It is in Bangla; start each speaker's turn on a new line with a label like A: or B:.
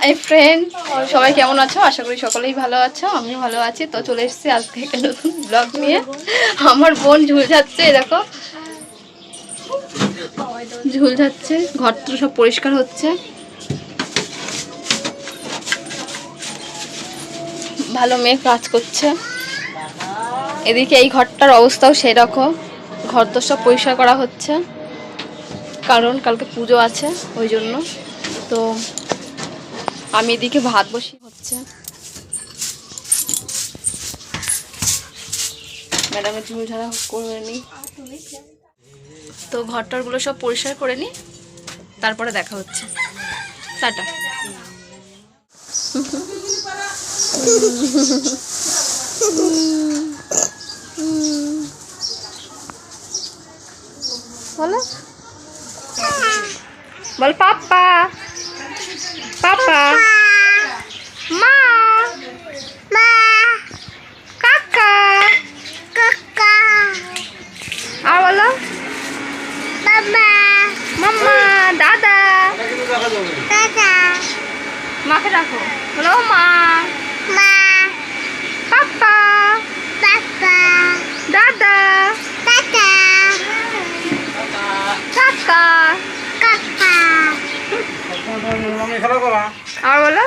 A: হাই ফ্রেন্ড, সবাই কেমন আছো? আশা করি সকলেই ভালো আছো, আমিও ভালো আছি। তো চলে এসেছি আজকে একটা নতুন ব্লগ নিয়ে। আমার বোন ঝুল যাচ্ছে, দেখো ঝুল যাচ্ছে। ঘর তো সব পরিষ্কার হচ্ছে, ভালো মেয়ে কাজ করছে। এদিকে এই ঘরটার অবস্থাও সেরকম, ঘর তো সব পরিষ্কার করা হচ্ছে, কারণ কালকে পুজো আছে ওই জন্য। তো আমি এদিকে ভাত বসিয়ে হচ্ছে, ম্যাডামের চুল ঝাড়া করে নিই। তো ঘরটারগুলো সব পরিষ্কার করে নিই, তারপরে দেখা হচ্ছে। টাটা। বলো, বল পাপা, পাপা, মা, মা, কাকা, কাকা, আর বলো বাবা, মাম্মা, দাদা, দাদা। মাকে রাখো, বলো মা, মা, পাপা, পাপা, দাদা, দাদা, কাকা, কাকা। আর বলো